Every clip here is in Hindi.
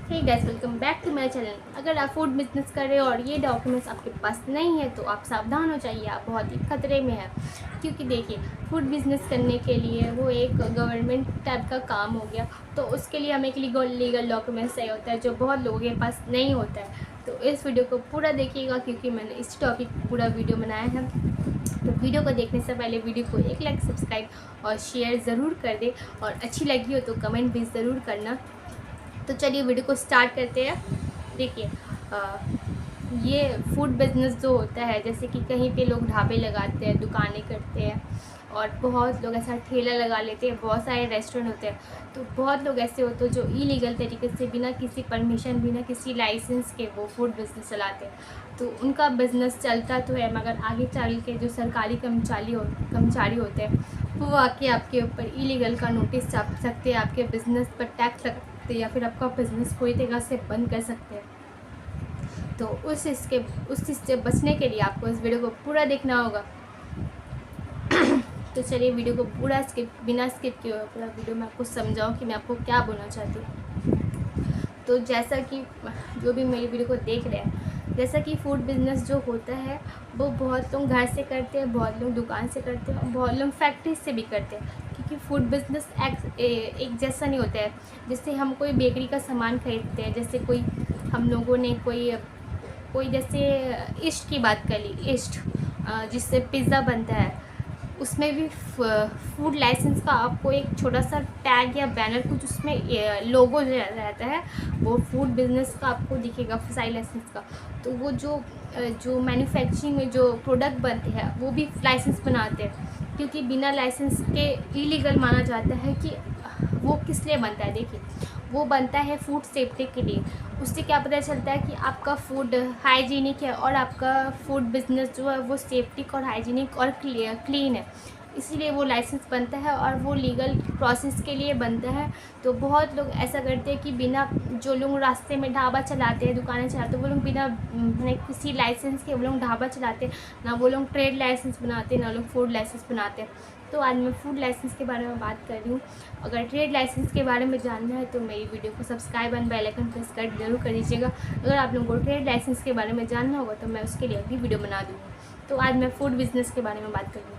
Hey guys, welcome back to my channel. अगर आप फूड बिजनेस कर रहे हो और ये डॉक्यूमेंट्स आपके पास नहीं है तो आप सावधान हो जाइए, आप बहुत ही खतरे में हैं। क्योंकि देखिए, फूड बिजनेस करने के लिए वो एक गवर्नमेंट टाइप का काम हो गया, तो उसके लिए हमें एक लीगल डॉक्यूमेंट्स चाहिए होता है जो बहुत लोगों के पास नहीं होता है। तो इस वीडियो को पूरा देखिएगा क्योंकि मैंने इस टॉपिक पर पूरा वीडियो बनाया है। तो वीडियो को देखने से पहले वीडियो को एक लाइक, सब्सक्राइब और शेयर ज़रूर कर दे, और अच्छी लगी हो तो कमेंट भी ज़रूर करना। तो चलिए वीडियो को स्टार्ट करते हैं। देखिए, ये फूड बिज़नेस जो होता है, जैसे कि कहीं पे लोग ढाबे लगाते हैं, दुकानें करते हैं, और बहुत लोग ऐसा ठेला लगा लेते हैं, बहुत सारे रेस्टोरेंट होते हैं। तो बहुत लोग ऐसे होते हैं जो इलीगल तरीके से बिना किसी परमिशन, बिना किसी लाइसेंस के वो फूड बिज़नेस चलाते हैं। तो उनका बिज़नेस चलता तो है, मगर आगे चल के जो सरकारी कर्मचारी होते हैं वो आके आपके ऊपर इलीगल का नोटिस छाप सकते हैं, आपके बिज़नेस पर टैक्स लगा सकते हैं, या फिर आपका बिज़नेस पूरी तरह से बंद कर सकते हैं। तो उस चीज़ से बचने के लिए आपको इस वीडियो को पूरा देखना होगा। तो चलिए वीडियो को बिना स्किप किए हुए पूरा वीडियो में आपको समझाऊँ कि मैं आपको क्या बोलना चाहती हूँ। तो जैसा कि जो भी मेरी वीडियो को देख रहे हैं, जैसा कि फूड बिज़नेस जो होता है वो बहुत लोग घर से करते हैं, बहुत लोग दुकान से करते हैं, और बहुत लोग फैक्ट्री से भी करते हैं। क्योंकि फूड बिज़नेस एक जैसा नहीं होता है। जैसे हम कोई बेकरी का सामान खरीदते हैं, जैसे कोई हम लोगों ने कोई जैसे ईस्ट की बात कर ली, ईस्ट जिससे पिज़्ज़ा बनता है, उसमें भी फूड लाइसेंस का आपको एक छोटा सा टैग या बैनर कुछ उसमें लोगो जो रहता है, वो फूड बिज़नेस का आपको दिखेगा, फसाई लाइसेंस का। तो वो जो मैन्युफैक्चरिंग में जो प्रोडक्ट बनते हैं वो भी लाइसेंस बनाते हैं, क्योंकि बिना लाइसेंस के इलीगल माना जाता है। कि वो किस लिए बनता है, देखिए, वो बनता है फूड सेफ्टी के लिए। उससे क्या पता चलता है कि आपका फूड हाइजीनिक है और आपका फूड बिज़नेस जो है वो सेफ्टिक और हाइजीनिक और क्लीन है, इसीलिए वो लाइसेंस बनता है और वो लीगल प्रोसेस के लिए बनता है। तो बहुत लोग ऐसा करते हैं कि बिना, जो लोग रास्ते में ढाबा चलाते हैं, दुकानें चलाते हैं, वो लोग बिना किसी लाइसेंस के वो लोग ढाबा चलाते हैं ना, वो लोग ट्रेड लाइसेंस बनाते हैं ना लोग फूड लाइसेंस बनाते हैं। तो आज मैं फूड लाइसेंस के बारे में बात कर रही हूँ। अगर ट्रेड लाइसेंस के बारे में जानना है तो मेरी वीडियो को subscribe and bell icon press कर जरूर कर दीजिएगा। अगर आप लोगों को ट्रेड लाइसेंस के बारे में जानना होगा तो मैं उसके लिए अभी वीडियो बना दूँगी। तो आज मैं फूड बिज़नेस के बारे में बात करूँगी।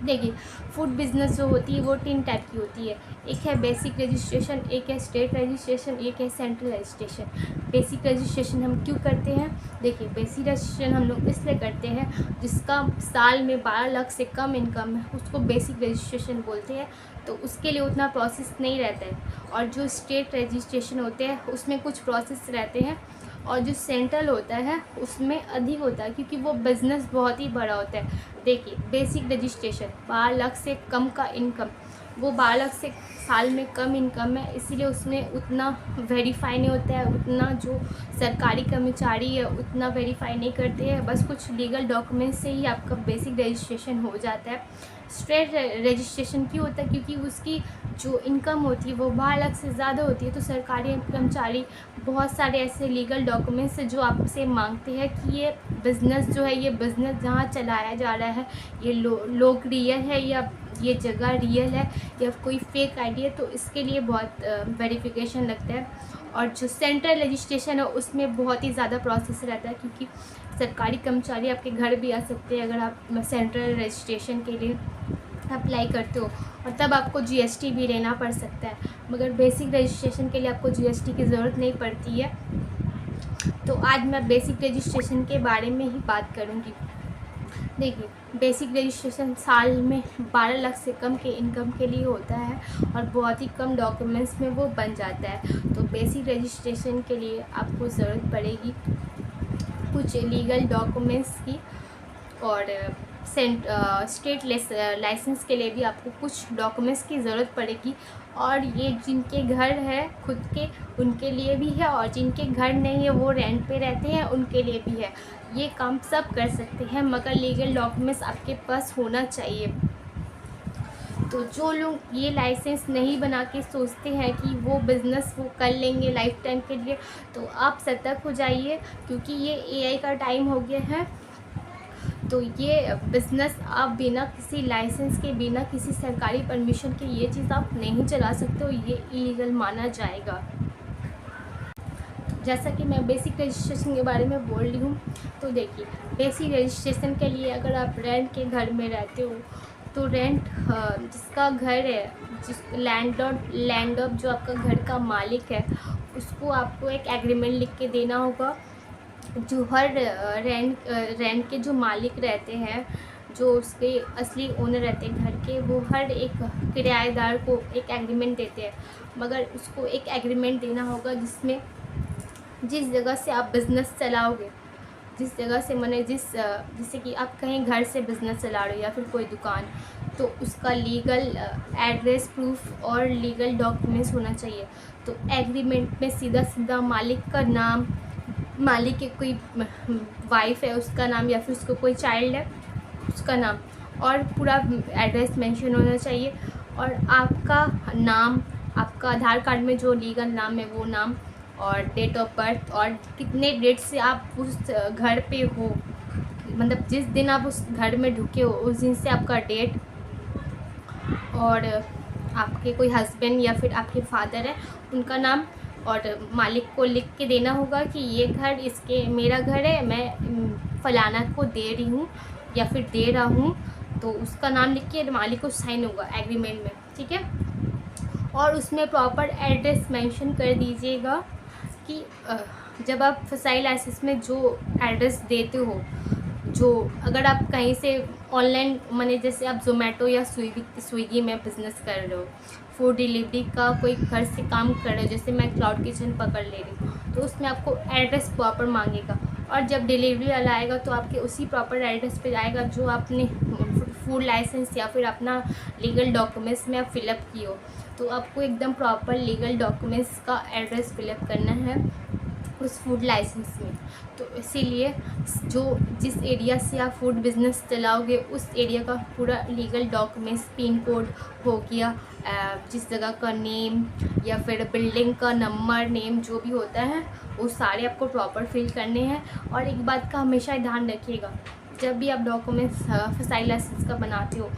देखिए, फूड बिज़नेस जो होती है वो 3 टाइप की होती है। एक है बेसिक रजिस्ट्रेशन, एक है स्टेट रजिस्ट्रेशन, एक है सेंट्रल रजिस्ट्रेशन। बेसिक रजिस्ट्रेशन हम क्यों करते हैं? देखिए, बेसिक रजिस्ट्रेशन हम लोग इसलिए करते हैं जिसका साल में 12 लाख से कम इनकम है, उसको बेसिक रजिस्ट्रेशन बोलते हैं। तो उसके लिए उतना प्रोसेस नहीं रहता है। और जो स्टेट रजिस्ट्रेशन होते हैं उसमें कुछ प्रोसेस रहते हैं, और जो सेंट्रल होता है उसमें अधिक होता है, क्योंकि वो बिज़नेस बहुत ही बड़ा होता है। देखिए, बेसिक रजिस्ट्रेशन 12 लाख से कम का इनकम, वो 12 लाख से साल में कम इनकम है, इसीलिए उसमें उतना वेरीफाई नहीं होता है, उतना जो सरकारी कर्मचारी है उतना वेरीफाई नहीं करते हैं। बस कुछ लीगल डॉक्यूमेंट से ही आपका बेसिक रजिस्ट्रेशन हो जाता है। स्टेट रजिस्ट्रेशन क्यों होता है? क्योंकि उसकी जो इनकम होती है वो 12 लाख से ज़्यादा होती है। तो सरकारी कर्मचारी बहुत सारे ऐसे लीगल डॉक्यूमेंट्स हैं जो आपसे मांगते हैं कि ये बिज़नेस जो है, ये बिज़नेस जहाँ चलाया जा रहा है, ये लोग रियल है या ये जगह रियल है या कोई फेक आईडी है। तो इसके लिए बहुत वेरिफिकेशन लगता है। और जो सेंट्रल रजिस्ट्रेशन है उसमें बहुत ही ज़्यादा प्रोसेस रहता है, क्योंकि सरकारी कर्मचारी आपके घर भी आ सकते हैं अगर आप सेंट्रल रजिस्ट्रेशन के लिए अप्लाई करते हो, और तब आपको जीएसटी भी लेना पड़ सकता है। मगर बेसिक रजिस्ट्रेशन के लिए आपको जीएसटी की ज़रूरत नहीं पड़ती है। तो आज मैं बेसिक रजिस्ट्रेशन के बारे में ही बात करूँगी। देखिए, बेसिक रजिस्ट्रेशन साल में 12 लाख से कम के इनकम के लिए होता है, और बहुत ही कम डॉक्यूमेंट्स में वो बन जाता है। तो बेसिक रजिस्ट्रेशन के लिए आपको ज़रूरत पड़ेगी कुछ लीगल डॉक्यूमेंट्स की, और स्टेट लाइसेंस के लिए भी आपको कुछ डॉक्यूमेंट्स की ज़रूरत पड़ेगी। और ये जिनके घर है खुद के, उनके लिए भी है, और जिनके घर नहीं है, वो रेंट पे रहते हैं, उनके लिए भी है। ये काम सब कर सकते हैं, मगर लीगल डॉक्यूमेंट्स आपके पास होना चाहिए। तो जो लोग ये लाइसेंस नहीं बना के सोचते हैं कि वो बिज़नेस वो कर लेंगे लाइफ टाइम के लिए, तो आप सतर्क हो जाइए, क्योंकि ये एआई का टाइम हो गया है। तो ये बिज़नेस आप बिना किसी लाइसेंस के, बिना किसी सरकारी परमिशन के ये चीज़ आप नहीं चला सकते हो, ये इलीगल माना जाएगा। जैसा कि मैं बेसिक रजिस्ट्रेशन के बारे में बोल रही हूँ, तो देखिए बेसिक रजिस्ट्रेशन के लिए अगर आप रेंट के घर में रहते हो तो रेंट जिसका घर है, जिस लैंडलॉर्ड जो आपका घर का मालिक है, उसको आपको एक एग्रीमेंट लिख के देना होगा। जो हर रेंट के जो मालिक रहते हैं, जो उसके असली ओनर रहते हैं घर के, वो हर एक किराएदार को एक एग्रीमेंट देते हैं, मगर उसको एक एग्रीमेंट देना होगा जिसमें जिस जगह से आप बिज़नेस चलाओगे, जिस जगह से मैंने जैसे कि आप कहीं घर से बिज़नेस चला रहे हो या फिर कोई दुकान, तो उसका लीगल एड्रेस प्रूफ और लीगल डॉक्यूमेंट्स होना चाहिए। तो एग्रीमेंट में सीधा सीधा मालिक का नाम, मालिक की कोई वाइफ है उसका नाम, या फिर उसको कोई चाइल्ड है उसका नाम, और पूरा एड्रेस मेंशन होना चाहिए, और आपका नाम, आपका आधार कार्ड में जो लीगल नाम है वो नाम, और डेट ऑफ बर्थ, और कितने डेट से आप उस घर पे हो, मतलब जिस दिन आप उस घर में ढुके हो उस दिन से आपका डेट, और आपके कोई हस्बैंड या फिर आपके फादर है उनका नाम, और मालिक को लिख के देना होगा कि ये घर इसके मेरा घर है, मैं फ़लाना को दे रही हूँ या फिर दे रहा हूँ, तो उसका नाम लिख के मालिक को साइन होगा एग्रीमेंट में, ठीक है। और उसमें प्रॉपर एड्रेस मेंशन कर दीजिएगा कि जब आप फसाई लाइसेंस में जो एड्रेस देते हो, जो अगर आप कहीं से ऑनलाइन माने जैसे आप ज़ोमैटो या स्विगी में बिज़नेस कर रहे हो, फूड डिलीवरी का कोई घर से काम कर रहे हो, जैसे मैं क्लाउड किचन पकड़ ले रही हूँ, तो उसमें आपको एड्रेस प्रॉपर मांगेगा, और जब डिलीवरी वाला आएगा तो आपके उसी प्रॉपर एड्रेस पे जाएगा जो आपने फूड लाइसेंस या फिर अपना लीगल डॉक्यूमेंट्स में आप फिलअप किए हो। तो आपको एकदम प्रॉपर लीगल डॉक्यूमेंट्स का एड्रेस फिलअप करना है उस फूड लाइसेंस में। तो इसीलिए जिस एरिया से आप फूड बिज़नेस चलाओगे उस एरिया का पूरा लीगल डॉक्यूमेंट्स, पिन कोड हो गया, जिस जगह का नेम या फिर बिल्डिंग का नंबर, नेम जो भी होता है वो सारे आपको प्रॉपर फिल करने हैं। और एक बात का हमेशा ध्यान रखिएगा, जब भी आप डॉक्यूमेंट्स फसाई लाइसेंस का बनाते हो,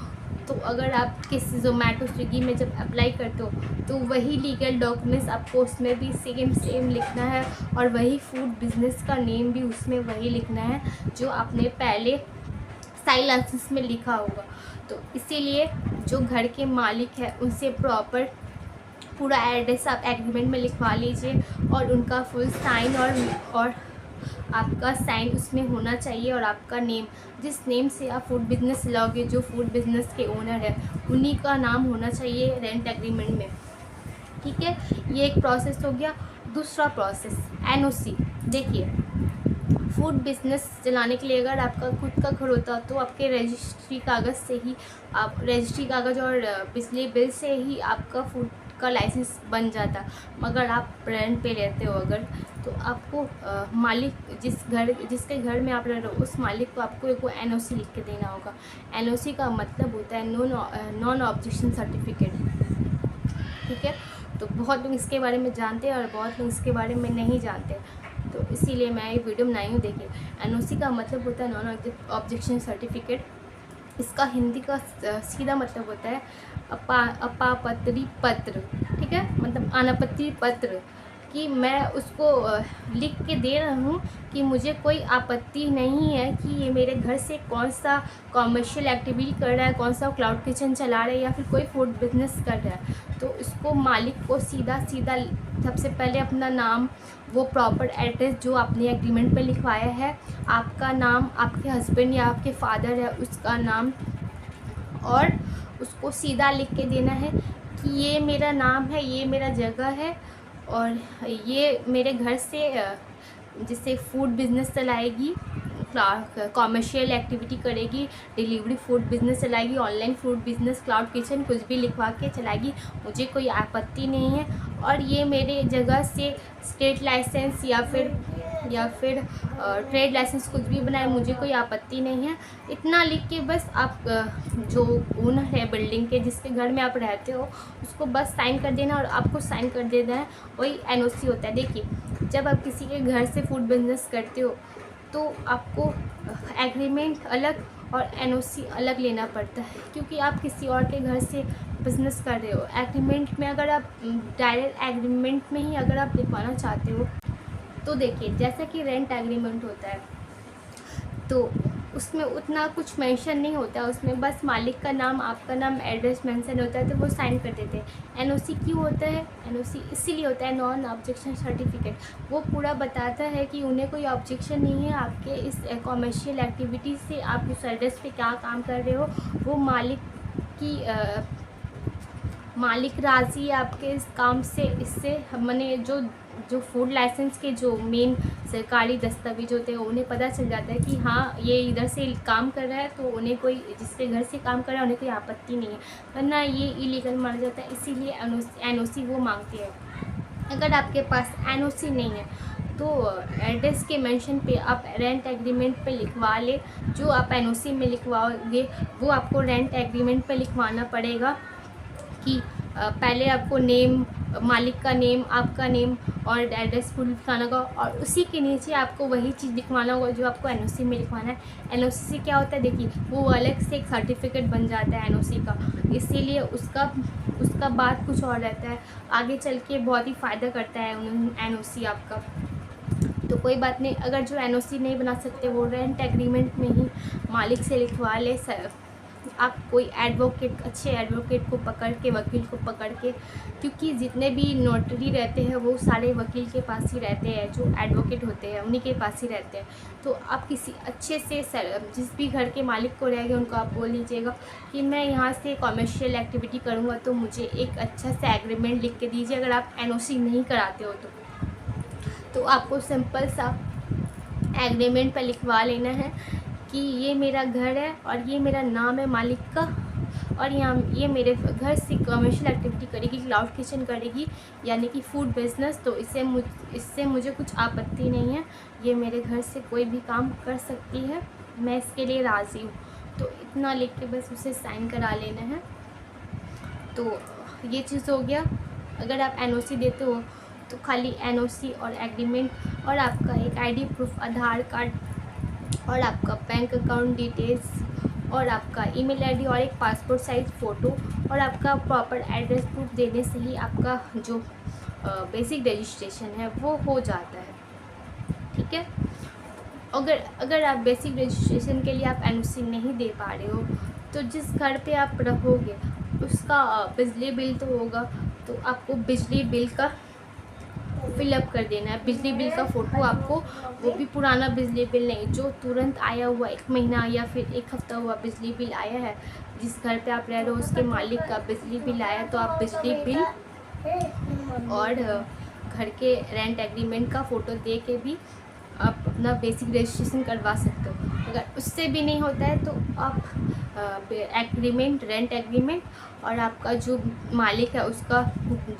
तो अगर आप किसी ज़ोमैटो स्विगी में जब अप्लाई करते हो तो वही लीगल डॉक्यूमेंट्स आपको उसमें भी सेम लिखना है, और वही फूड बिज़नेस का नेम भी उसमें वही लिखना है जो आपने पहले फसाई लाइसेंस में लिखा होगा। तो इसीलिए जो घर के मालिक है उनसे प्रॉपर पूरा एड्रेस आप एग्रीमेंट में लिखवा लीजिए, और उनका फुल साइन और आपका साइन उसमें होना चाहिए, और आपका नेम, जिस नेम से आप फूड बिज़नेस चलाओगे, जो फूड बिज़नेस के ओनर है उन्हीं का नाम होना चाहिए रेंट एग्रीमेंट में, ठीक है। ये एक प्रोसेस हो गया। दूसरा प्रोसेस एनओसी। देखिए फूड बिज़नेस चलाने के लिए अगर आपका खुद का घर होता तो आपके रजिस्ट्री कागज़ से ही आप रजिस्ट्री कागज़ और बिजली बिल से ही आपका फूड का लाइसेंस बन जाता, मगर आप रेंट पे रहते हो अगर, तो आपको मालिक जिसके घर में आप रह रहे हो उस मालिक को आपको एक एनओसी लिख के देना होगा। एनओसी का मतलब होता है नॉन ऑब्जेक्शन सर्टिफिकेट, ठीक है। तो बहुत लोग इसके बारे में जानते हैं और बहुत लोग इसके बारे में नहीं जानते, तो इसीलिए मैं ये वीडियो बनाई हूँ। देखिए एनओसी का मतलब होता है नॉन ऑब्जेक्शन सर्टिफिकेट। इसका हिंदी का सीधा मतलब होता है अपापत्री पत्र, ठीक है, मतलब अनापत्ति पत्र, कि मैं उसको लिख के दे रहा हूँ कि मुझे कोई आपत्ति नहीं है कि ये मेरे घर से कौन सा कॉमर्शियल एक्टिविटी कर रहा है, कौन सा क्लाउड किचन चला रहा है या फिर कोई फूड बिजनेस कर रहा है। तो इसको मालिक को सीधा सबसे पहले अपना नाम, वो प्रॉपर एड्रेस जो आपने एग्रीमेंट पे लिखवाया है, आपका नाम, आपके हस्बैंड या आपके फादर है उसका नाम, और उसको सीधा लिख के देना है कि ये मेरा नाम है, ये मेरा जगह है, और ये मेरे घर से जिससे फूड बिज़नेस चलाएगी, कॉमर्शियल एक्टिविटी करेगी, डिलीवरी फूड बिज़नेस चलाएगी, online food business, cloud kitchen, कुछ भी लिखवा के चलाएगी, मुझे कोई आपत्ति नहीं है। और ये मेरे जगह से स्टेट लाइसेंस या फिर ट्रेड लाइसेंस कुछ भी बनाए, मुझे कोई आपत्ति नहीं है। इतना लिख के बस आप जो ओनर है बिल्डिंग के, जिसके घर में आप रहते हो, उसको बस साइन कर देना, और आपको साइन कर देना है, वही एनओसी होता है। देखिए जब आप किसी के घर से फूड बिजनेस करते हो तो आपको एग्रीमेंट अलग और एनओसी अलग लेना पड़ता है, क्योंकि आप किसी और के घर से बिज़नेस कर रहे हो। एग्रीमेंट में अगर आप डायरेक्ट एग्रीमेंट में ही अगर आप लिखवाना चाहते हो तो देखिए जैसा कि रेंट एग्रीमेंट होता है तो उसमें उतना कुछ मेंशन नहीं होता है, उसमें बस मालिक का नाम, आपका नाम, एड्रेस मेंशन होता है, तो वो साइन कर देते हैं। एनओसी क्यों होता है? एनओसी इसीलिए होता है, नॉन ऑब्जेक्शन सर्टिफिकेट। वो पूरा बताता है कि उन्हें कोई ऑब्जेक्शन नहीं है आपके इस कॉमर्शियल एक्टिविटी से, आप उस एड्रेस पे क्या काम कर रहे हो, वो की मालिक राज़ी है आपके इस काम से। इससे मैंने जो फूड लाइसेंस के जो मेन सरकारी दस्तावेज होते हैं उन्हें पता चल जाता है कि हाँ ये इधर से काम कर रहा है, तो उन्हें कोई, जिसके घर से काम कर रहा है उन्हें कोई आपत्ति नहीं है, वरना ये इलीगल माना जाता है। इसीलिए एनओसी वो मांगती है। अगर आपके पास एनओसी नहीं है तो एड्रेस के मेंशन पे आप रेंट एग्रीमेंट पे लिखवा ले। जो आप एनओसी में लिखवाओगे वो आपको रेंट एग्रीमेंट पे लिखवाना पड़ेगा कि पहले आपको नेम, मालिक का नेम, आपका नेम और एड्रेस फुल लिखाना होगा, और उसी के नीचे आपको वही चीज़ लिखवाना होगा जो आपको एनओसी में लिखवाना है। एनओसी से क्या होता है, देखिए वो अलग से एक सर्टिफिकेट बन जाता है एनओसी का, इसीलिए उसका बात कुछ और रहता है, आगे चल के बहुत ही फ़ायदा करता है एनओसी आपका। तो कोई बात नहीं, अगर जो एनओसी नहीं बना सकते वो रेंट एग्रीमेंट में ही मालिक से लिखवा ले। आप कोई एडवोकेट, अच्छे एडवोकेट को पकड़ के, वकील को पकड़ के, क्योंकि जितने भी नोटरी रहते हैं वो सारे वकील के पास ही रहते हैं, जो एडवोकेट होते हैं उन्हीं के पास ही रहते हैं। तो आप किसी अच्छे से जिस भी घर के मालिक को रहेंगे उनको आप बोल लीजिएगा कि मैं यहाँ से कॉमर्शियल एक्टिविटी करूँगा तो मुझे एक अच्छा सा एग्रीमेंट लिख के दीजिए। अगर आप एनओसी नहीं कराते हो तो आपको सिंपल सा एग्रीमेंट पर लिखवा लेना है कि ये मेरा घर है और ये मेरा नाम है मालिक का, और ये मेरे घर से कमर्शियल एक्टिविटी करेगी, क्लाउड किचन करेगी, यानी कि फूड बिजनेस, तो इससे मुझे कुछ आपत्ति नहीं है, ये मेरे घर से कोई भी काम कर सकती है, मैं इसके लिए राज़ी हूँ। तो इतना लिख के बस उसे साइन करा लेना है। तो ये चीज़ हो गया। अगर आप एनओसी देते हो तो खाली एनओसी और एग्रीमेंट और आपका एक आईडी प्रूफ, आधार कार्ड और आपका बैंक अकाउंट डिटेल्स और आपका ईमेल आईडी और एक पासपोर्ट साइज़ फ़ोटो और आपका प्रॉपर एड्रेस प्रूफ देने से ही आपका जो बेसिक रजिस्ट्रेशन है वो हो जाता है। ठीक है। अगर आप बेसिक रजिस्ट्रेशन के लिए आप एनओसी नहीं दे पा रहे हो तो जिस घर पे आप रहोगे उसका बिजली बिल तो होगा, तो आपको बिजली बिल का फिलअप कर देना है। बिजली बिल का फ़ोटो आपको, वो भी पुराना बिजली बिल नहीं, जो तुरंत आया हुआ 1 महीना या फिर 1 हफ़्ता हुआ बिजली बिल आया है, जिस घर पे आप रह रहे हो उसके मालिक का बिजली बिल आया, तो आप बिजली बिल और घर के रेंट एग्रीमेंट का फ़ोटो दे के भी आप अपना बेसिक रजिस्ट्रेशन करवा सकते हो। अगर उससे भी नहीं होता है तो आप एग्रीमेंट, रेंट एग्रीमेंट और आपका जो मालिक है उसका,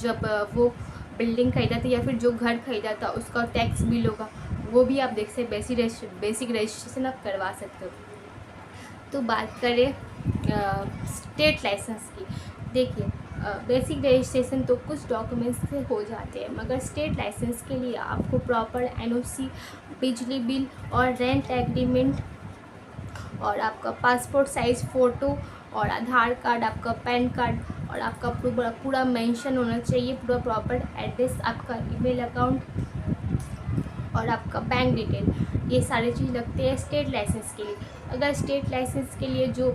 जब वो बिल्डिंग खरीदा था या फिर जो घर खरीदा था उसका टैक्स बिल होगा, वो भी आप देख से बेसिक रजिस्ट्रेशन आप करवा सकते हो। तो बात करें स्टेट लाइसेंस की। देखिए बेसिक रजिस्ट्रेशन तो कुछ डॉक्यूमेंट्स से हो जाते हैं, मगर स्टेट लाइसेंस के लिए आपको प्रॉपर एनओसी, बिजली बिल और रेंट एग्रीमेंट और आपका पासपोर्ट साइज़ फ़ोटो और आधार कार्ड, आपका पैन कार्ड और आपका पूरा मेंशन होना चाहिए, पूरा प्रॉपर एड्रेस, आपका ईमेल अकाउंट और आपका बैंक डिटेल, ये सारी चीज़ लगती है स्टेट लाइसेंस के लिए। अगर स्टेट लाइसेंस के लिए जो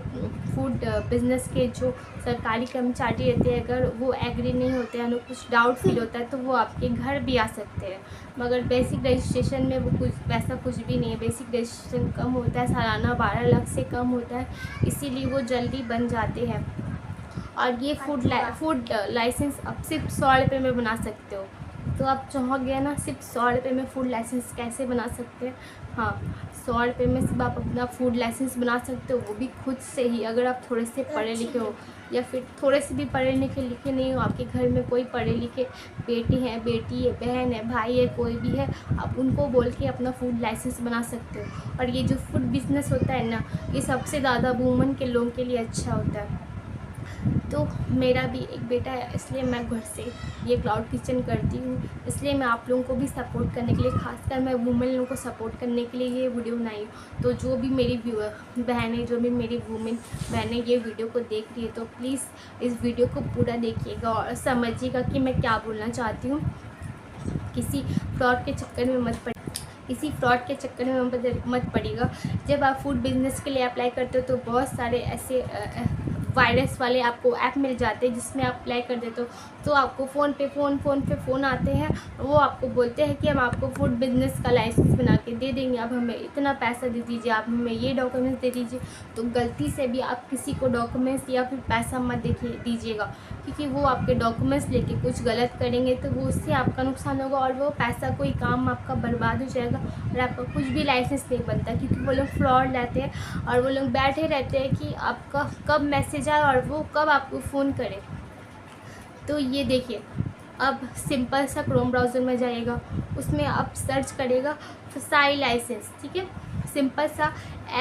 फूड बिज़नेस के जो सरकारी कर्मचारी रहते हैं, अगर वो एग्री नहीं होते हैं, उन्हें कुछ डाउट फील होता है तो वो आपके घर भी आ सकते हैं। मगर बेसिक रजिस्ट्रेशन में वो वैसा कुछ भी नहीं है। बेसिक रजिस्ट्रेशन कम होता है, सालाना 12 लाख से कम होता है, इसीलिए वो जल्दी बन जाते हैं। और ये फूड लाइसेंस आप सिर्फ 100 रुपये में बना सकते हो। तो आप चाहोगे ना सिर्फ 100 रुपये में फूड लाइसेंस कैसे बना सकते हैं? हाँ, 100 रुपये में सिर्फ आप अपना फूड लाइसेंस बना सकते हो, वो भी खुद से ही। अगर आप थोड़े से पढ़े लिखे हो या फिर थोड़े से भी पढ़े लिखे नहीं हो, आपके घर में कोई पढ़े लिखे बेटी है, बहन है, भाई है, कोई भी है, आप उनको बोल के अपना फूड लाइसेंस बना सकते हो। और ये जो फूड बिज़नेस होता है ना, ये सबसे ज़्यादा वुमन के लोगों के लिए अच्छा होता है। तो मेरा भी एक बेटा है, इसलिए मैं घर से ये क्लाउड किचन करती हूँ, इसलिए मैं आप लोगों को भी सपोर्ट करने के लिए, खासकर मैं वुमेन लोगों को सपोर्ट करने के लिए ये वीडियो बनाई हूँ। तो जो भी मेरी बहनें, जो भी मेरी वुमेन बहनें ये वीडियो को देख रही है, तो प्लीज़ इस वीडियो को पूरा देखिएगा और समझिएगा कि मैं क्या बोलना चाहती हूँ। किसी फ्रॉड के चक्कर में मत पड़िएगा। जब आप फूड बिज़नेस के लिए अप्लाई करते हो तो बहुत सारे ऐसे वायरस वाले आपको ऐप मिल जाते हैं जिसमें आप अप्लाई कर देते हो, तो आपको फ़ोन पे फ़ोन आते हैं। वो आपको बोलते हैं कि हम आपको फूड बिज़नेस का लाइसेंस बना के दे देंगे, आप हमें इतना पैसा दे दीजिए, आप हमें ये डॉक्यूमेंट्स दे दीजिए। तो गलती से भी आप किसी को डॉक्यूमेंट्स या फिर पैसा मत दीजिएगा, क्योंकि वो आपके डॉक्यूमेंट्स लेके कुछ गलत करेंगे तो वो उससे आपका नुकसान होगा और वो पैसा कोई काम आपका बर्बाद हो जाएगा और आपका कुछ भी लाइसेंस नहीं बनता, क्योंकि वो लोग फ्रॉड रहते हैं और वो लोग बैठे रहते हैं कि आपका कब मैसेज आए और वो कब आपको फ़ोन करे। तो ये देखिए, अब सिंपल सा क्रोम ब्राउज़र में जाइएगा, उसमें आप सर्च करेगा फसाई लाइसेंस, ठीक है, सिंपल सा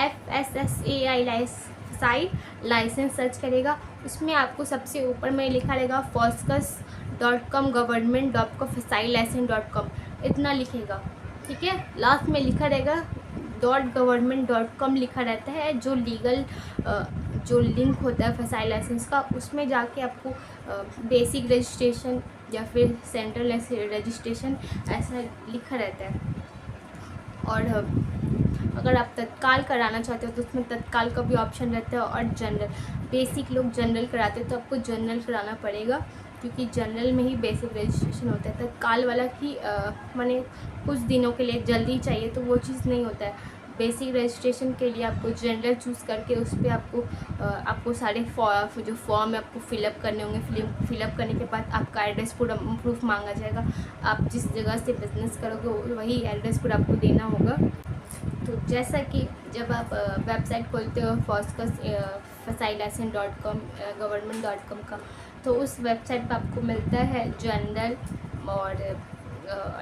FSSAI फसाई लाइसेंस सर्च करेगा। उसमें आपको सबसे ऊपर में लिखा रहेगा foscus.com government.com इतना लिखेगा, ठीक है। लास्ट में लिखा रहेगा .government.com लिखा रहता है, जो लीगल जो लिंक होता है फसाई लाइसेंस का, उसमें जाके आपको बेसिक रजिस्ट्रेशन या फिर सेंट्रल रजिस्ट्रेशन ऐसा लिखा रहता है। और अगर आप तत्काल कराना चाहते हो तो उसमें तत्काल का भी ऑप्शन रहता है और जनरल। बेसिक लोग जनरल कराते हैं तो आपको जनरल कराना पड़ेगा, क्योंकि जनरल में ही बेसिक रजिस्ट्रेशन होता है। तत्काल वाला की माने कुछ दिनों के लिए जल्दी चाहिए तो वो चीज़ नहीं होता है। बेसिक रजिस्ट्रेशन के लिए आपको जनरल चूज़ करके उस पर आपको सारे जो फॉर्म है आपको फिलअप करने होंगे। फिलअप करने के बाद आपका एड्रेस प्रूफ मांगा जाएगा। आप जिस जगह से बिज़नेस करोगे वही एड्रेस प्रूफ आपको देना होगा। तो जैसा कि जब आप वेबसाइट खोलते हो foscus.com government.com का, तो उस वेबसाइट पर आपको मिलता है जनरल और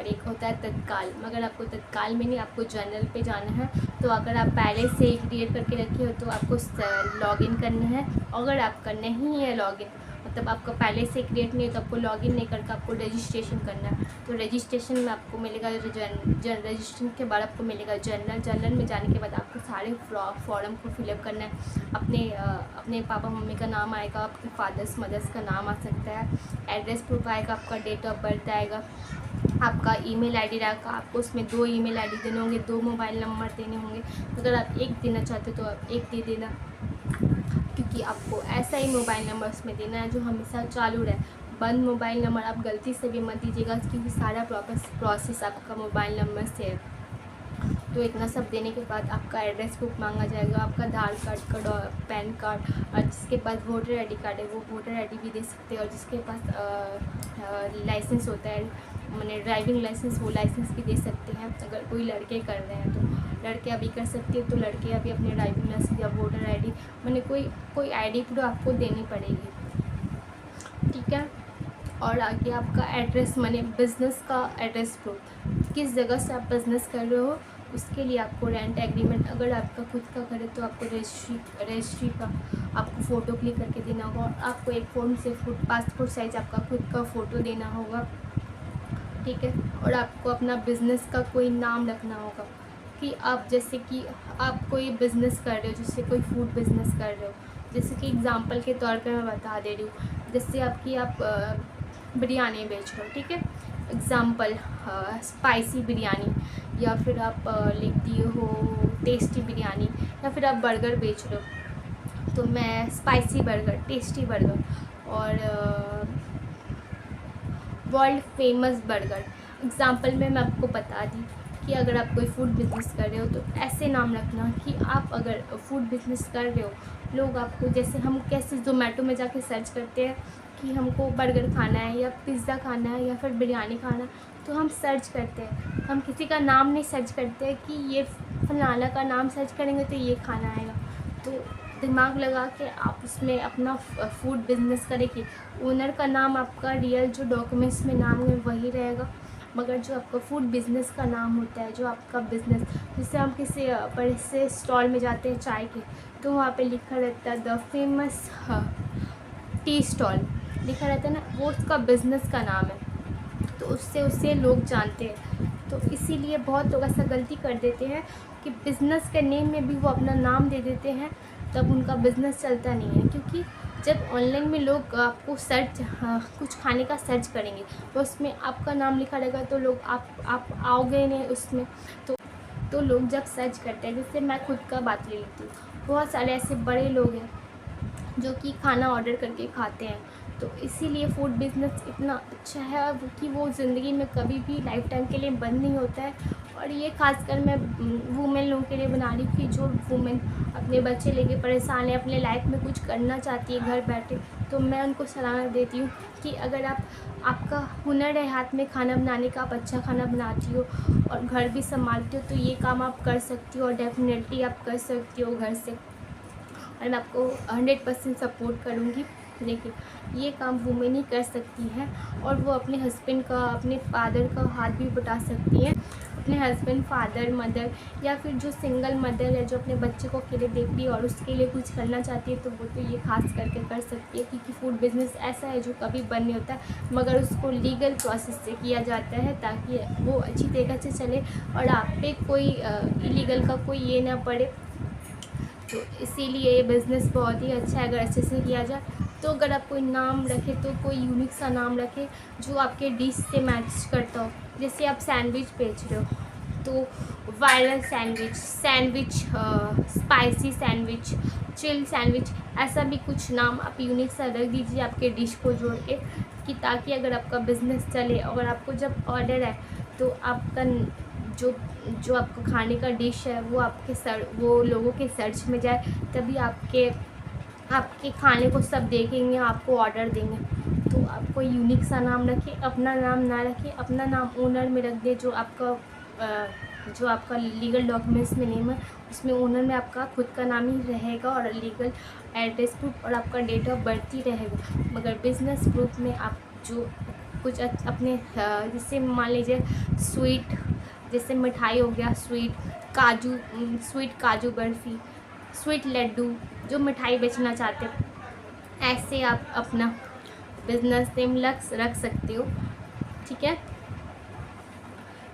एक होता है तत्काल। मगर आपको तत्काल में नहीं, आपको जनरल पे जाना है। तो अगर आप पहले से ही क्रिएट करके रखे हो तो आपको लॉगिन करना है। अगर आपका नहीं है लॉगिन, मतलब आपका पहले से क्रिएट नहीं है, तो आपको लॉगिन नहीं करके आपको रजिस्ट्रेशन करना है। तो रजिस्ट्रेशन में आपको मिलेगा रजिस्ट्रेशन के बाद आपको मिलेगा जनरल में जाने के बाद आपको सारे फॉर्म को फिलअप करना है। अपने पापा मम्मी का नाम आएगा, आपके फादर्स मदर्स का नाम आ सकता है, एड्रेस प्रूफ आएगा, आपका डेट ऑफ बर्थ आएगा, आपका ईमेल आईडी रहेगा। आपको उसमें 2 ईमेल आईडी देने होंगे, 2 मोबाइल नंबर देने होंगे। अगर आप एक देना चाहते हो तो आप एक दे देना, क्योंकि आपको ऐसा ही मोबाइल नंबर उसमें देना है जो हमेशा चालू रहे। बंद मोबाइल नंबर आप गलती से भी मत दीजिएगा, क्योंकि सारा प्रोसेस आपका मोबाइल नंबर से है। तो इतना सब देने के बाद आपका एड्रेस प्रूफ मांगा जाएगा, आपका आधार कार्ड का पैन कार्ड, और जिसके पास वोटर आईडी कार्ड है वो वोटर आईडी भी दे सकते हैं, और जिसके पास लाइसेंस होता है मैंने ड्राइविंग लाइसेंस, वो लाइसेंस भी दे सकते हैं। अगर कोई लड़के कर रहे हैं तो लड़कियां भी कर सकती है, तो लड़कियां भी अपने ड्राइविंग लाइसेंस या वोटर आईडी मैंने कोई आईडी प्रूफ आपको देनी पड़ेगी, ठीक है। और आगे आपका एड्रेस मैंने बिज़नेस का एड्रेस प्रूफ, किस जगह से आप बिज़नेस कर रहे हो उसके लिए आपको रेंट एग्रीमेंट। अगर आपका खुद का घर है तो आपको रजिस्ट्री का आपको फ़ोटो क्लिक करके देना होगा, और आपको एक फ़ोन से पासपोर्ट साइज़ आपका खुद का फ़ोटो देना होगा, ठीक है। और आपको अपना बिज़नेस का कोई नाम रखना होगा कि आप जैसे कि आप कोई बिज़नेस कर रहे हो, जैसे कोई फूड बिज़नेस कर रहे हो, जैसे कि एग्ज़ाम्पल के तौर पे मैं बता दे रही हूँ, जैसे आप बिरयानी बेच रहे हो, ठीक है, एग्ज़ाम्पल स्पाइसी बिरयानी, या फिर आप लिख दिए हो टेस्टी बिरयानी, या फिर आप बर्गर बेच रहे हो तो मैं स्पाइसी बर्गर, टेस्टी बर्गर और वर्ल्ड फेमस बर्गर। एग्ज़ाम्पल में मैं आपको बता दी कि अगर आप कोई फूड बिज़नेस कर रहे हो तो ऐसे नाम रखना कि आप अगर फूड बिज़नेस कर रहे हो, लोग आपको जैसे हम कैसे ज़ोमैटो में जाके सर्च करते हैं कि हमको बर्गर खाना है या पिज़्ज़ा खाना है या फिर बिरयानी खाना, तो हम सर्च करते हैं, हम किसी का नाम नहीं सर्च करते हैं कि ये फलाना का नाम सर्च करेंगे तो ये खाना आएगा। तो दिमाग लगा के आप उसमें अपना फूड बिज़नेस करें कि ओनर का नाम आपका रियल जो डॉक्यूमेंट्स में नाम है वही रहेगा, मगर जो आपका फूड बिज़नेस का नाम होता है, जो आपका बिज़नेस, जैसे हम किसी बड़े से स्टॉल में जाते हैं चाय के, तो वहाँ पे लिखा रहता है द फेमस टी स्टॉल लिखा रहता है ना, वो उसका बिज़नेस का नाम है, तो उससे लोग जानते हैं। तो इसीलिए बहुत लोग ऐसा गलती कर देते हैं कि बिज़नेस के नेम में भी वो अपना नाम दे देते हैं, तब उनका बिज़नेस चलता नहीं है, क्योंकि जब ऑनलाइन में लोग आपको सर्च कुछ खाने का सर्च करेंगे तो उसमें आपका नाम लिखा रहेगा, तो लोग आप आओगे नहीं उसमें। तो लोग जब सर्च करते हैं, जैसे मैं खुद का बात ले लेती हूँ, बहुत सारे ऐसे बड़े लोग हैं जो कि खाना ऑर्डर करके खाते हैं। तो इसीलिए फूड बिज़नेस इतना अच्छा है कि वो ज़िंदगी में कभी भी लाइफ टाइम के लिए बंद नहीं होता है। और ये खासकर मैं वुमेन लोगों के लिए बना रही हूँ कि जो वुमेन अपने बच्चे लेके परेशान है, अपने लाइफ में कुछ करना चाहती है घर बैठे, तो मैं उनको सलाह देती हूँ कि अगर आपका हुनर है हाथ में खाना बनाने का, आप अच्छा खाना बनाती हो और घर भी संभालती हो, तो ये काम आप कर सकती हो और डेफिनेटली आप कर सकती हो घर से। और मैं आपको 100% सपोर्ट करूँगी। लेकिन ये काम वुमेन ही कर सकती है और वो अपने हस्बैंड का, अपने फादर का हाथ भी बटा सकती है। अपने हस्बैंड, फादर, मदर या फिर जो सिंगल मदर है जो अपने बच्चे को अकेले देख रही है और उसके लिए कुछ करना चाहती है, तो वो तो ये खास करके कर सकती है। क्योंकि फूड बिज़नेस ऐसा है जो कभी बंद नहीं होता, मगर उसको लीगल प्रोसेस से किया जाता है ताकि वो अच्छी तरीक़े से चले और आप पे कोई इलीगल का कोई ये ना पड़े। तो इसीलिए ये बिज़नेस बहुत ही अच्छा है अगर अच्छे से किया जाए। तो अगर आप कोई नाम रखें तो कोई यूनिक सा नाम रखें जो आपके डिश से मैच करता हो। जैसे आप सैंडविच बेच रहे हो तो viral sandwich, spicy sandwich, chill sandwich, ऐसा भी कुछ नाम आप यूनिक सा रख दीजिए आपके डिश को जोड़ के, कि ताकि अगर आपका बिज़नेस चले और आपको जब ऑर्डर है तो आपका जो आपको खाने का डिश है वो लोगों के सर्च में जाए, तभी आपके खाने को सब देखेंगे, आपको ऑर्डर देंगे। तो आपको यूनिक सा नाम रखें, अपना नाम ना रखें, अपना नाम ओनर में रख दे, जो आपका लीगल डॉक्यूमेंट्स में नेम है उसमें ओनर में आपका खुद का नाम ही रहेगा और लीगल एड्रेस प्रूफ और आपका डेट ऑफ बर्थ ही रहेगा। मगर बिज़नेस प्रूफ में आप जो कुछ अपने जैसे मान लीजिए स्वीट, जैसे मिठाई हो गया, स्वीट काजू बर्फ़ी, स्वीट लड्डू, जो मिठाई बेचना चाहते हो, ऐसे आप अपना बिज़नेस नेम रख सकते हो। ठीक है,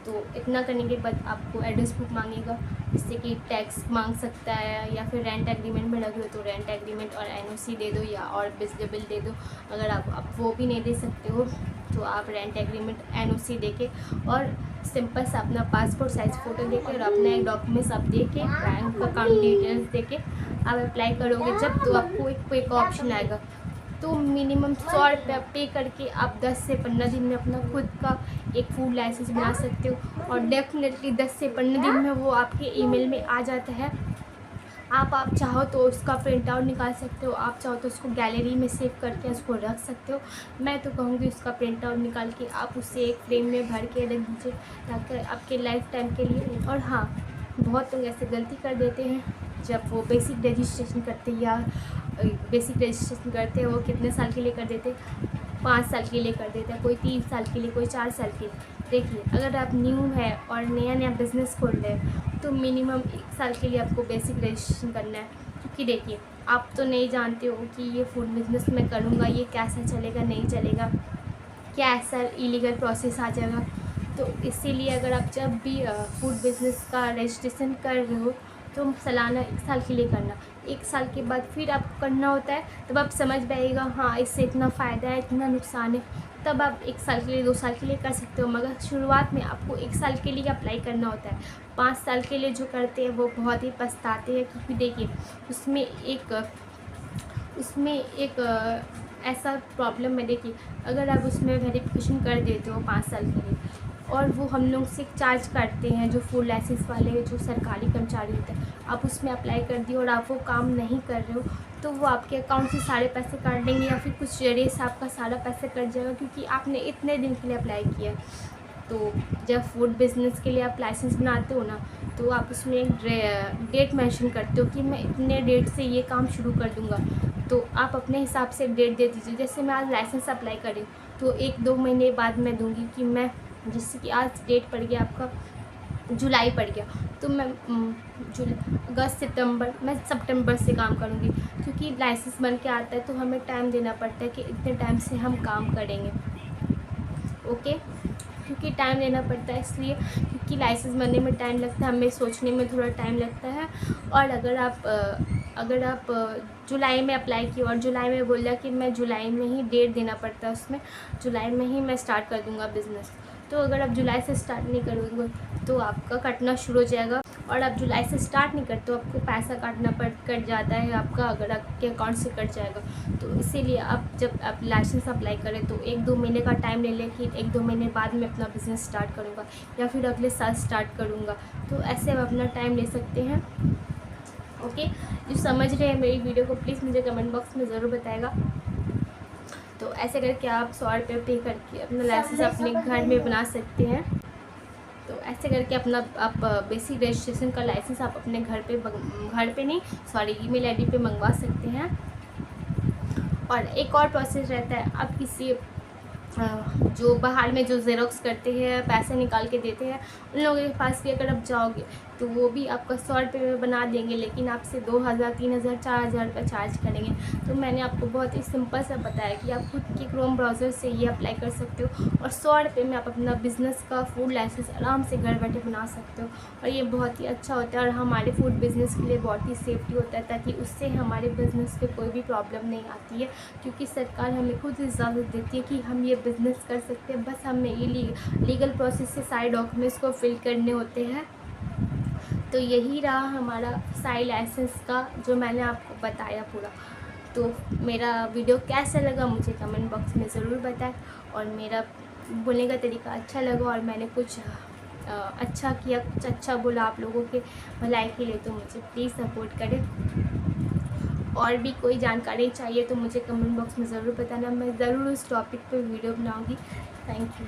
तो इतना करने के बाद आपको एड्रेस प्रूफ मांगेगा, जिससे कि टैक्स मांग सकता है, या फिर रेंट एग्रीमेंट में लगे हो तो रेंट एग्रीमेंट और एनओसी दे दो, या और बिजली बिल दे दो। अगर आप वो भी नहीं दे सकते हो तो आप रेंट एग्रीमेंट, एनओसी देके और सिंपल सा अपना पासपोर्ट साइज़ फ़ोटो देके और अपना एक डॉक्यूमेंट्स आप देके, बैंक अकाउंट डिटेल्स देके आप अप्लाई करोगे जब, तो आपको एक क्विक ऑप्शन आएगा। तो मिनिमम 100 रुपये पे करके आप 10 से 15 दिन में अपना खुद का एक फूड लाइसेंस बना सकते हो और डेफिनेटली 10 से 15 दिन में वो आपके ईमेल में आ जाता है। आप चाहो तो उसका प्रिंट आउट निकाल सकते हो, आप चाहो तो उसको गैलरी में सेव करके उसको रख सकते हो। मैं तो कहूँगी उसका प्रिंट आउट निकाल के आप उसे एक फ्रेम में भर के रख दीजिए, ताकि आपके लाइफ टाइम के लिए। और हाँ, बहुत लोग ऐसे गलती कर देते हैं, जब वो बेसिक रजिस्ट्रेशन करते हैं वो कितने साल के लिए कर देते, 5 साल के लिए कर देते हैं, कोई 3 साल के लिए, कोई 4 साल के लिए। देखिए, अगर आप न्यू है और नया बिज़नेस खोल रहे हैं तो मिनिमम 1 साल के लिए आपको बेसिक रजिस्ट्रेशन करना है। क्योंकि देखिए, आप तो नहीं जानते हो कि ये फूड बिज़नेस मैं करूँगा, ये कैसा चलेगा, नहीं चलेगा, क्या ऐसा इलीगल प्रोसेस आ जाएगा। तो इसीलिए अगर आप जब भी फूड बिज़नेस का रजिस्ट्रेशन कर रहे हो तो सालाना 1 साल के लिए करना। 1 साल के बाद फिर आपको करना होता है, तब आप समझ पाइएगा हाँ इससे इतना फ़ायदा है, इतना नुकसान है, तब आप 1 साल के लिए, 2 साल के लिए कर सकते हो। मगर शुरुआत में आपको 1 साल के लिए अप्लाई करना होता है। 5 साल के लिए जो करते हैं वो बहुत ही पछताते हैं, क्योंकि देखिए उसमें एक ऐसा प्रॉब्लम है। देखिए, अगर आप उसमें वेरिफिकेशन कर देते हो 5 साल के लिए और वो हम लोग से चार्ज करते हैं, जो फूड लाइसेंस वाले जो सरकारी कर्मचारी होते हैं, आप उसमें अप्लाई कर दिए और आप वो काम नहीं कर रहे हो तो वो आपके अकाउंट से सारे पैसे काट देंगे, या फिर कुछ जरिए से आपका सारा पैसे कट जाएगा, क्योंकि आपने इतने दिन के लिए अप्लाई किया। तो जब फूड बिज़नेस के लिए आप लाइसेंस बनाते हो ना, तो आप उसमें एक डेट मेंशन करते हो कि मैं इतने डेट से ये काम शुरू कर दूँगा। तो आप अपने हिसाब से डेट दे दीजिए। जैसे मैं आज लाइसेंस अप्लाई करी तो 1-2 महीने बाद मैं दूँगी कि मैं, जैसे कि आज डेट पड़ गया आपका जुलाई पड़ गया, तो मैं अगस्त, सितंबर, मैं सितंबर से काम करूँगी, क्योंकि लाइसेंस बन के आता है तो हमें टाइम देना पड़ता है कि इतने टाइम से हम काम करेंगे। ओके, क्योंकि टाइम देना पड़ता है इसलिए, क्योंकि लाइसेंस बनने में टाइम लगता है, हमें सोचने में थोड़ा टाइम लगता है। और अगर आप अगर आप जुलाई में अप्लाई किए और जुलाई में बोला कि मैं जुलाई में ही डेट देना पड़ता है, उसमें जुलाई में ही मैं स्टार्ट कर दूँगा बिज़नेस, तो अगर आप जुलाई से स्टार्ट नहीं करोगे तो आपका कटना शुरू हो जाएगा। और आप जुलाई से स्टार्ट नहीं करते तो आपको पैसा कट जाता है आपका, अगर आपके अकाउंट से कट जाएगा। तो इसीलिए आप जब आप लाइसेंस अप्लाई करें तो 1-2 महीने का टाइम ले लें कि 1-2 महीने बाद में अपना बिज़नेस स्टार्ट करूँगा या फिर अगले साल स्टार्ट करूँगा। तो ऐसे आप अपना टाइम ले सकते हैं। ओके, जो समझ रहे हैं मेरी वीडियो को प्लीज़ मुझे कमेंट बॉक्स में ज़रूर बताएगा। तो ऐसे करके आप 100 रुपये पे करके अपना लाइसेंस अपने घर में बना सकते हैं। तो ऐसे करके अपना आप बेसिक रजिस्ट्रेशन का लाइसेंस आप अपने घर पे नहीं, सॉरी, ईमेल आईडी पे मंगवा सकते हैं। और एक और प्रोसेस रहता है, आप किसी जो बाहर में जो ज़ेरोक्स करते हैं, पैसे निकाल के देते हैं, उन लोगों के पास भी अगर आप जाओगे तो वो भी आपका 100 रुपये में बना देंगे, लेकिन आपसे 2000, 3000, 4000 रुपये चार्ज करेंगे। तो मैंने आपको बहुत ही सिंपल सा बताया कि आप खुद के क्रोम ब्राउज़र से ये अप्लाई कर सकते हो और 100 रुपये में आप अपना बिज़नेस का फूड लाइसेंस आराम से घर बैठे बना सकते हो। और ये बहुत ही अच्छा होता है और हमारे फूड बिज़नेस के लिए बहुत ही सेफ्टी होता है, ताकि उससे हमारे बिज़नेस पे कोई भी प्रॉब्लम नहीं आती है, क्योंकि सरकार हमें खुद इजाज़त देती है कि हम ये बिज़नेस कर सकते हैं। बस हमें ये लीगल प्रोसेस से सारे डॉक्यूमेंट्स को फिल करने होते हैं। तो यही रहा हमारा साई लाइसेंस का जो मैंने आपको बताया पूरा। तो मेरा वीडियो कैसा लगा मुझे कमेंट बॉक्स में ज़रूर बताएं, और मेरा बोलने का तरीका अच्छा लगा और मैंने कुछ अच्छा किया, कुछ अच्छा बोला आप लोगों के भलाई के लिए, तो मुझे प्लीज़ सपोर्ट करें। और भी कोई जानकारी चाहिए तो मुझे कमेंट बॉक्स में ज़रूर बताना, मैं ज़रूर उस टॉपिक पे वीडियो बनाऊंगी। Thank you.